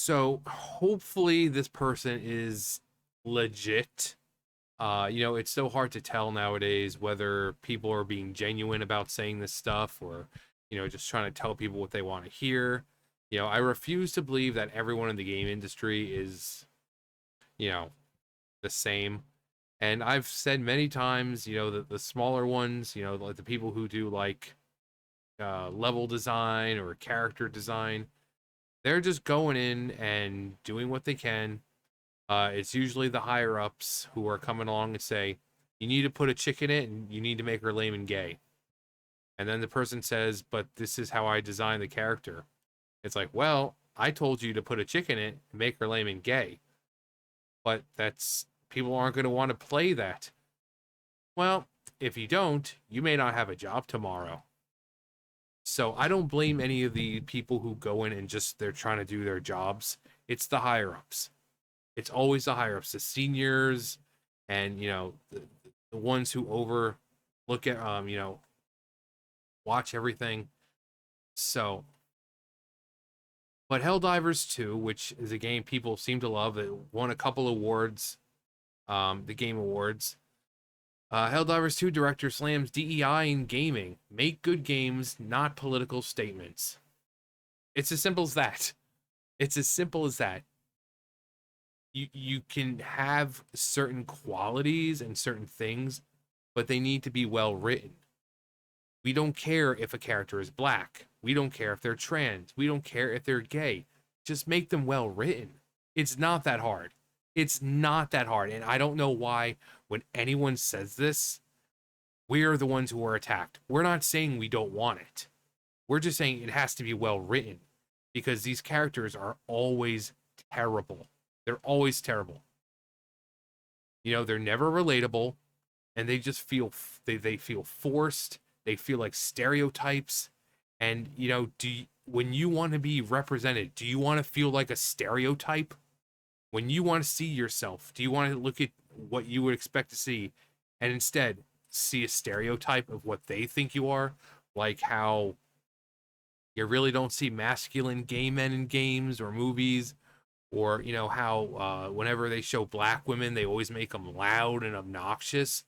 So hopefully this person is legit. It's so hard to tell nowadays whether people are being genuine about saying this stuff or, just trying to tell people what they want to hear. I refuse to believe that everyone in the game industry is, you know, the same. And I've said many times, that the smaller ones, like the people who do like level design or character design, they're just going in and doing what they can. It's usually the higher ups who are coming along and say, you need to put a chick in it and you need to make her lame and gay. And then the person says, but this is how I designed the character. It's like, well, I told you to put a chick in it and make her lame and gay. But that's people aren't going to want to play that. Well, if you don't, you may not have a job tomorrow. So I don't blame any of the people who go in and just they're trying to do their jobs. It's the higher ups. It's always the higher ups, the seniors, and the ones who look at watch everything. So, but Helldivers 2, which is a game people seem to love, it won a couple awards, the Game Awards. Helldivers 2 director slams DEI in gaming. Make good games, not political statements. It's as simple as that. It's as simple as that. You can have certain qualities and certain things, but they need to be well written. We don't care if a character is black. We don't care if they're trans. We don't care if they're gay. Just make them well written. It's not that hard. It's not that hard. And I don't know why when anyone says this, we're the ones who are attacked. We're not saying we don't want it. We're just saying it has to be well written because these characters are always terrible. They're always terrible. They're never relatable and they just feel they feel forced. They feel like stereotypes. And when you want to be represented, do you want to feel like a stereotype? When you want to see yourself, do you want to look at what you would expect to see and instead see a stereotype of what they think you are? Like how you really don't see masculine gay men in games or movies, or how whenever they show black women, they always make them loud and obnoxious.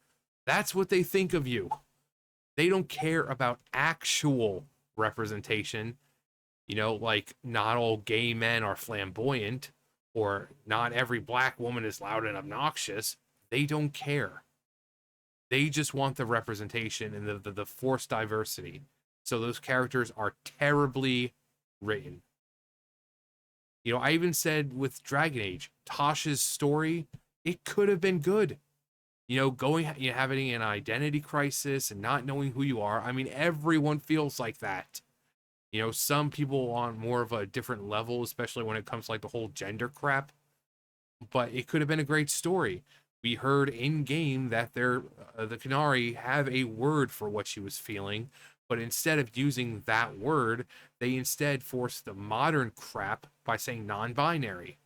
That's what they think of you. They don't care about actual representation. Like not all gay men are flamboyant, or not every black woman is loud and obnoxious. They don't care. They just want the representation and the forced diversity. So those characters are terribly written. I even said with Dragon Age, Tasha's story, it could have been good. Having an identity crisis and not knowing who you are. I mean, everyone feels like that. Some people on more of a different level, especially when it comes to like the whole gender crap. But it could have been a great story. We heard in game that the Canary have a word for what she was feeling, but instead of using that word, they instead forced the modern crap by saying non-binary.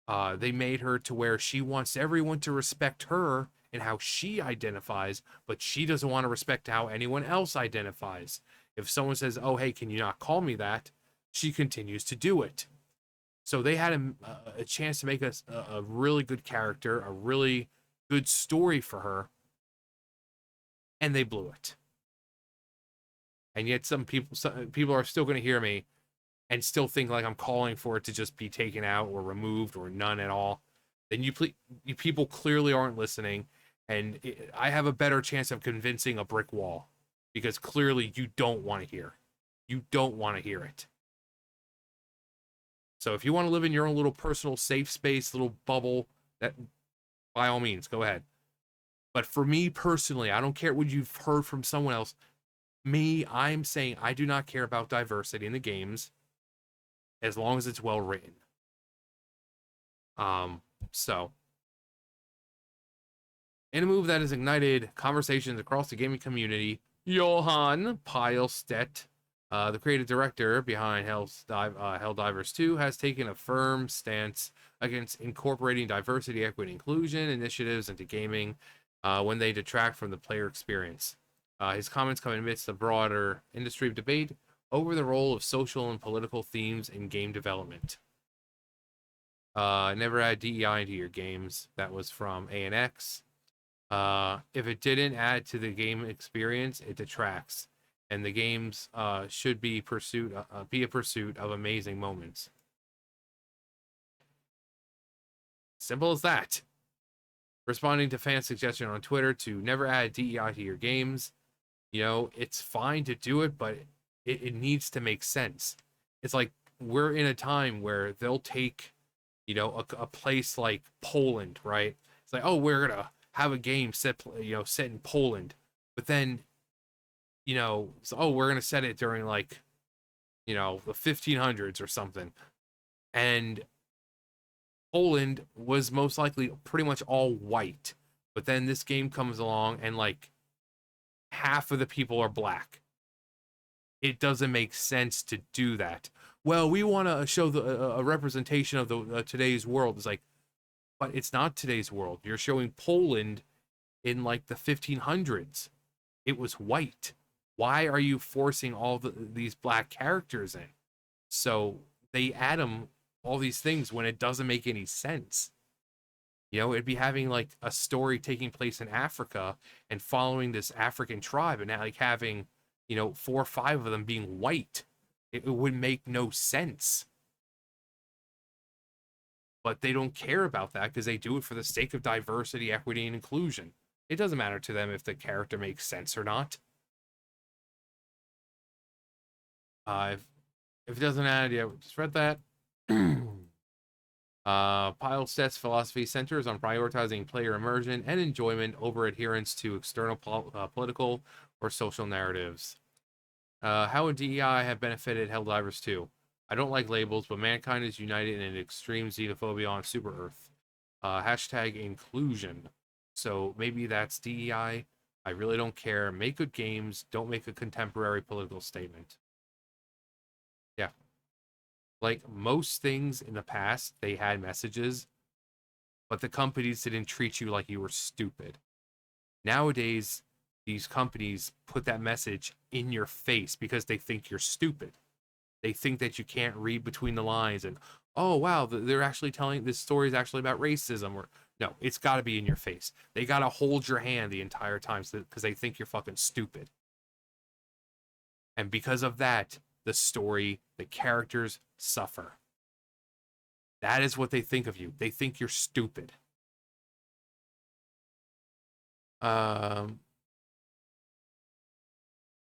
They made her to where she wants everyone to respect her and how she identifies, but she doesn't want to respect how anyone else identifies. If someone says, "Oh, hey, can you not call me that?" she continues to do it. So they had a chance to make us a really good character, a really good story for her, and they blew it. And yet, some people are still going to hear me and still think like I'm calling for it to just be taken out or removed or none at all. Then you people clearly aren't listening, and I have a better chance of convincing a brick wall because clearly you don't want to hear. You don't want to hear it. So if you want to live in your own little personal safe space, little bubble, that by all means, go ahead. But for me personally, I don't care what you've heard from someone else. Me, I'm saying I do not care about diversity in the games as long as it's well written. So in a move that has ignited conversations across the gaming community, Johan Pilestedt, the creative director behind Helldivers 2, has taken a firm stance against incorporating diversity, equity, inclusion initiatives into gaming when they detract from the player experience. His comments come amidst a broader industry debate over the role of social and political themes in game development. Never add DEI into your games. That was from ANX. If it didn't add to the game experience, it detracts, and the games should be a pursuit of amazing moments. Simple as that. Responding to fan suggestion on Twitter to never add DEI to your games. You know, it's fine to do it, but it needs to make sense. It's like we're in a time where they'll take, you know, a place like Poland, right? It's like, oh, we're gonna have a game set, set in Poland, but then, oh, we're gonna set it during like, the 1500s or something, and Poland was most likely pretty much all white, but then this game comes along and like half of the people are black. It doesn't make sense to do that. Well, we want to show a representation of the today's world. It's like, but it's not today's world. You're showing Poland in like the 1500s. It was white. Why are you forcing these black characters in? So they add them all these things when it doesn't make any sense. You know, it'd be having like a story taking place in Africa and following this African tribe, and like having, 4 or 5 of them being white. It would make no sense. But they don't care about that because they do it for the sake of diversity, equity, and inclusion. It doesn't matter to them if the character makes sense or not. If it doesn't add, yeah, we just read that. Pile sets philosophy centers on prioritizing player immersion and enjoyment over adherence to external political or social narratives. How would DEI have benefited Helldivers 2? I don't like labels, but mankind is united in extreme xenophobia on Super Earth. Hashtag inclusion. So maybe that's DEI. I really don't care. Make good games. Don't make a contemporary political statement. Yeah. Like most things in the past, they had messages, but the companies didn't treat you like you were stupid. Nowadays, these companies put that message in your face because they think you're stupid. They think that you can't read between the lines and, oh, wow, they're actually telling this story is actually about racism. Or no, it's got to be in your face. They got to hold your hand the entire time because they think you're fucking stupid. And because of that, the story, the characters suffer. That is what they think of you. They think you're stupid. Um,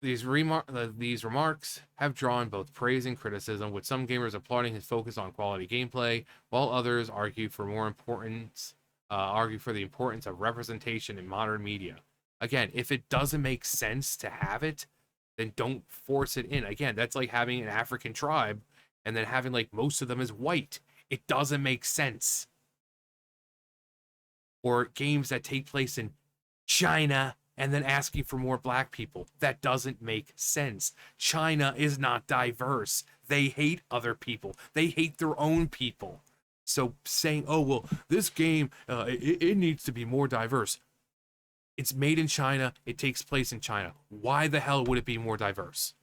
these remarks have drawn both praise and criticism, with some gamers applauding his focus on quality gameplay, while others argue for the importance of representation in modern media. Again, if it doesn't make sense to have it, then don't force it in. Again, that's like having an African tribe and then having like most of them as white. It doesn't make sense. Or games that take place in China and then asking for more black people. That doesn't make sense. China is not diverse. They hate other people. They hate their own people. So saying, oh, well, this game, it needs to be more diverse. It's made in China. It takes place in China. Why the hell would it be more diverse?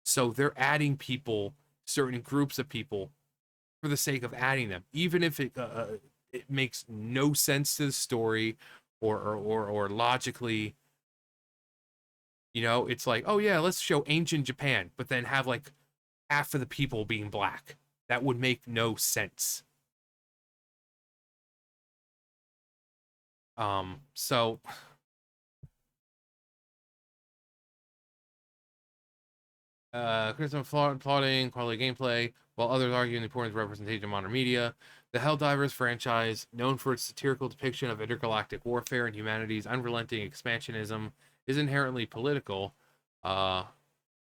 So they're adding people, certain groups of people, for the sake of adding them, even if it makes no sense to the story or logically. It's like, oh yeah, let's show ancient Japan, but then have like half of the people being black. That would make no sense. So criticism applauding quality gameplay, while others arguing the importance of representation in modern media. The Helldivers franchise, known for its satirical depiction of intergalactic warfare and humanity's unrelenting expansionism, is inherently political. Though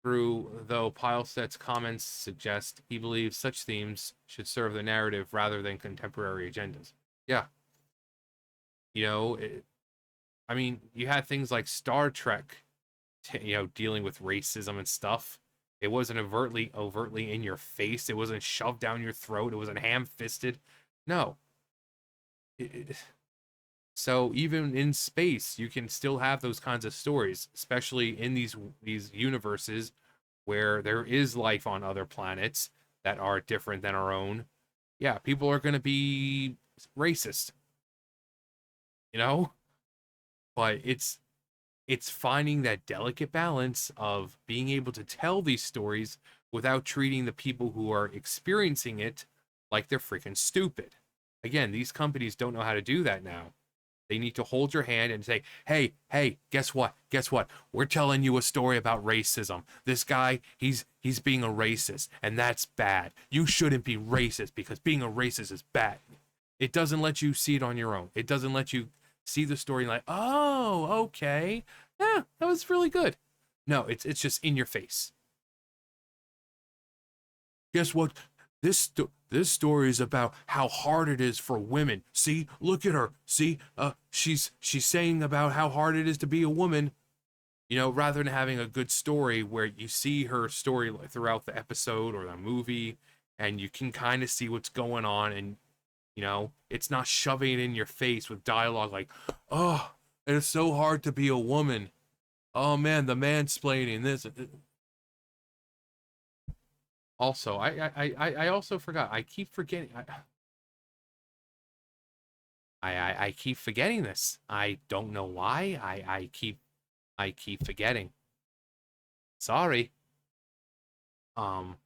Pileset's comments suggest he believes such themes should serve the narrative rather than contemporary agendas. Yeah, I mean, you had things like Star Trek, dealing with racism and stuff. It wasn't overtly in your face. It wasn't shoved down your throat. It wasn't ham-fisted. No. So even in space, you can still have those kinds of stories, especially in these universes where there is life on other planets that are different than our own. Yeah, people are going to be racist, you know? But it's finding that delicate balance of being able to tell these stories without treating the people who are experiencing it like they're freaking stupid. Again, these companies don't know how to do that now. They need to hold your hand and say, "Hey, hey, guess what? Guess what? We're telling you a story about racism. This guy, he's being a racist, and that's bad. You shouldn't be racist because being a racist is bad." It doesn't let you see it on your own. It doesn't let you see the story like, "Oh, okay. Yeah, that was really good." No, it's just in your face. Guess what? This story is about how hard it is for women. See, look at her. See, she's saying about how hard it is to be a woman. You know, rather than having a good story where you see her story throughout the episode or the movie, and you can kind of see what's going on, and you know, it's not shoving it in your face with dialogue like, "Oh, it's so hard to be a woman. Oh man, the mansplaining this." Also, I also forgot. I keep forgetting. I keep forgetting this. I don't know why. I keep forgetting. Sorry. Um,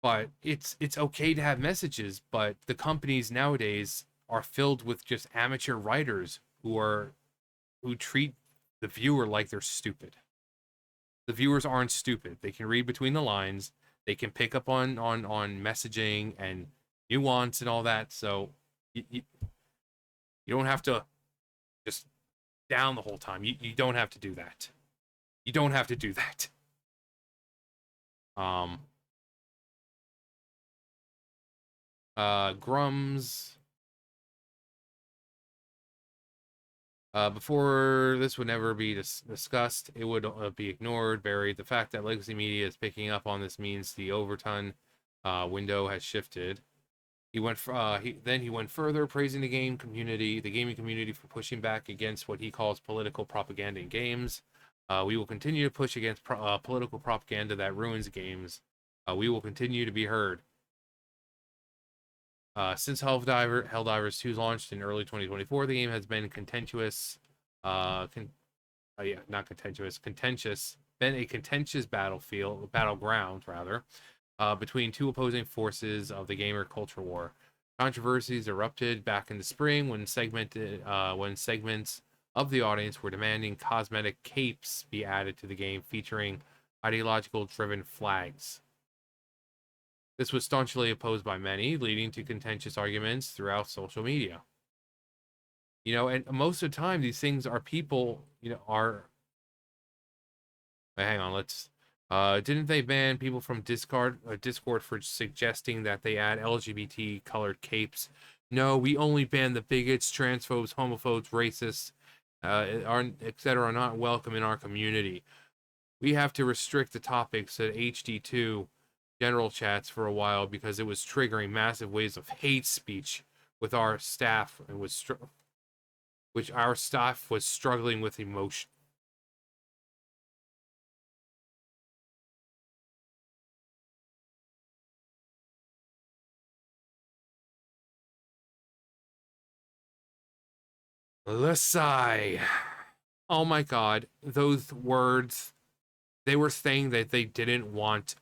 but it's okay to have messages, but the companies nowadays are filled with just amateur writers who treat the viewer like they're stupid. The viewers aren't stupid. They can read between the lines. They can pick up on messaging and nuance and all that. So you don't have to just down the whole time. You don't have to do that. You don't have to do that. Um, Grums. Before this would never be discussed, it would be ignored, buried. The fact that legacy media is picking up on this means the Overton window has shifted. He went further, praising the gaming community for pushing back against what he calls political propaganda in games. We will continue to push against political propaganda that ruins games. We will continue to be heard. Since Helldivers 2 launched in early 2024, the game has been contentious. Yeah, not contentious, contentious. Been a contentious battleground rather, between two opposing forces of the gamer culture war. Controversies erupted back in the spring when segments of the audience were demanding cosmetic capes be added to the game featuring ideological driven flags. This was staunchly opposed by many, leading to contentious arguments throughout social media. You know, and most of the time, these things are people, you know, are. Wait, hang on, let's. Didn't they ban people from Discord for suggesting that they add LGBT colored capes? No, we only ban the bigots, transphobes, homophobes, racists, etc. are not welcome in our community. We have to restrict the topics at HD2 general chats for a while because it was triggering massive waves of hate speech with our staff and which our staff was struggling with emotion. Lasai. Oh my god, those words. They were saying that they didn't want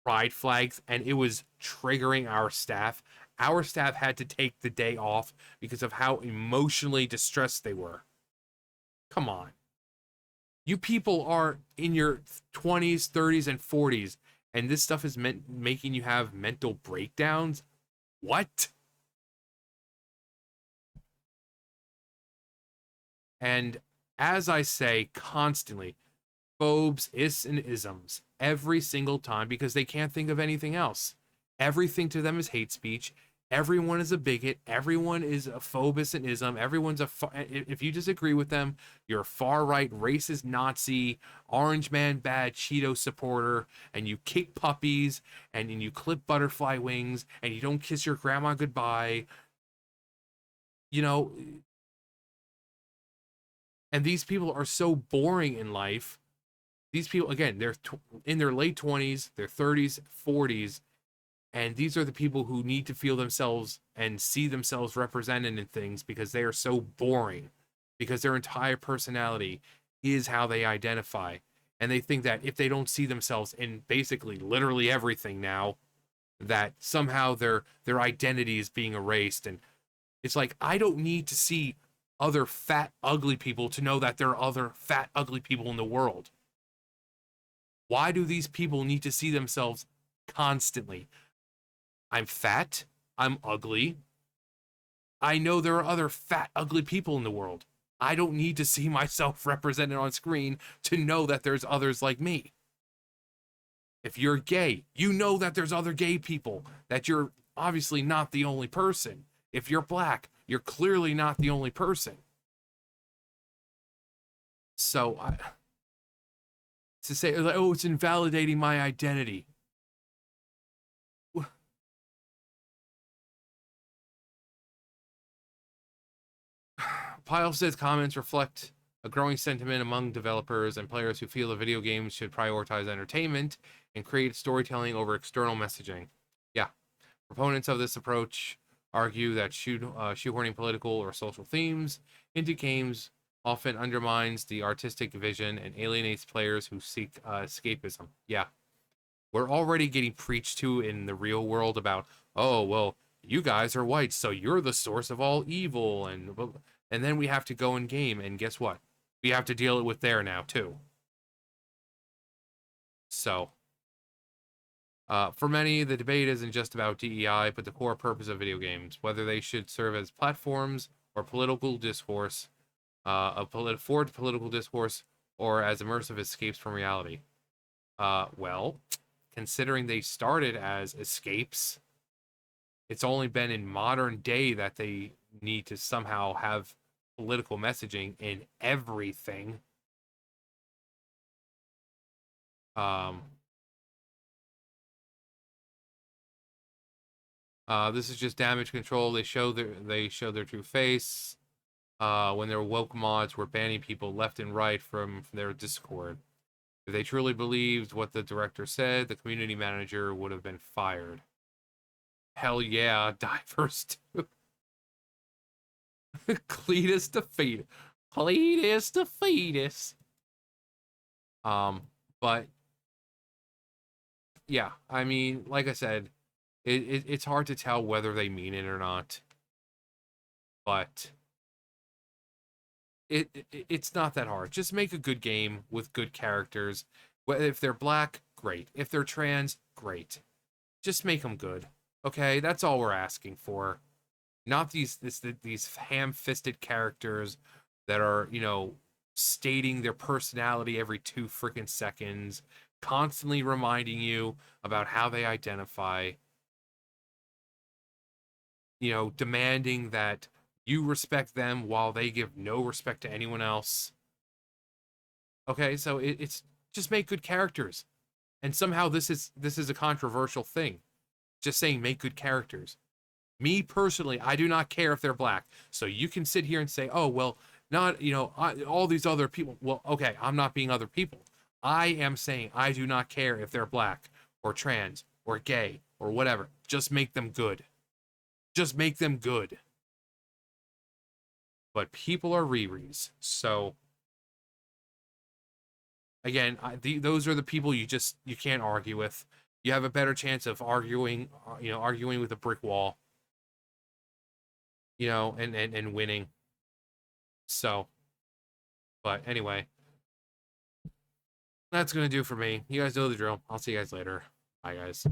pride flags, and it was triggering our staff. Our staff had to take the day off because of how emotionally distressed they were. Come on. You people are in your 20s, 30s, and 40s, and this stuff is making you have mental breakdowns? What? And as I say constantly, phobes, is, and isms every single time because they can't think of anything else. Everything to them is hate speech. Everyone is a bigot. Everyone is a phobus and ism. Everyone's if you disagree with them, you're a far right, racist, Nazi, orange man, bad Cheeto supporter, and you kick puppies and you clip butterfly wings and you don't kiss your grandma goodbye. You know, and these people are so boring in life. These people, again, they're in their late 20s, their 30s, 40s, And these are the people who need to feel themselves and see themselves represented in things because they are so boring, because their entire personality is how they identify. And they think that if they don't see themselves in basically literally everything now, that somehow their identity is being erased. And it's like, I don't need to see other fat, ugly people to know that there are other fat, ugly people in the world. Why do these people need to see themselves constantly? I'm fat. I'm ugly. I know there are other fat, ugly people in the world. I don't need to see myself represented on screen to know that there's others like me. If you're gay, you know that there's other gay people, that you're obviously not the only person. If you're black, you're clearly not the only person. So, to say, like, oh, it's invalidating my identity. Pyle says comments reflect a growing sentiment among developers and players who feel that video games should prioritize entertainment and create storytelling over external messaging. Yeah, proponents of this approach argue that shoehorning political or social themes into games often undermines the artistic vision and alienates players who seek escapism. Yeah, we're already getting preached to in the real world about, oh, well, you guys are white, so you're the source of all evil, and then we have to go in game, and guess what? We have to deal with there now too. So, for many, the debate isn't just about DEI, but the core purpose of video games, whether they should serve as platforms or political discourse, forward political discourse, or as immersive escapes from reality. Well, considering they started as escapes, it's only been in modern day that they need to somehow have political messaging in everything. Um, this is just damage control. They show their true face. When their woke mods were banning people left and right from their Discord. If they truly believed what the director said, the community manager would have been fired. Hell yeah, Divers too. Cletus the fetus. Cletus the fetus. But yeah, I mean, like I said, it's hard to tell whether they mean it or not. But it's not that hard. Just make a good game with good characters. If they're black, great. If they're trans, great. Just make them good. Okay, that's all we're asking for. Not these ham-fisted characters that are, stating their personality every 2 freaking seconds, constantly reminding you about how they identify, demanding that you respect them while they give no respect to anyone else. Okay, so it's just make good characters. And somehow this is a controversial thing. Just saying make good characters. Me personally, I do not care if they're black. So you can sit here and say, "Oh, well, not, all these other people." Well, okay, I'm not being other people. I am saying I do not care if they're black or trans or gay or whatever. Just make them good. Just make them good. But people are Riris. So again, those are the people you can't argue with. You have a better chance of arguing with a brick wall, and winning. So, but anyway, that's gonna do for me. You guys know the drill. I'll see you guys later. Bye, guys.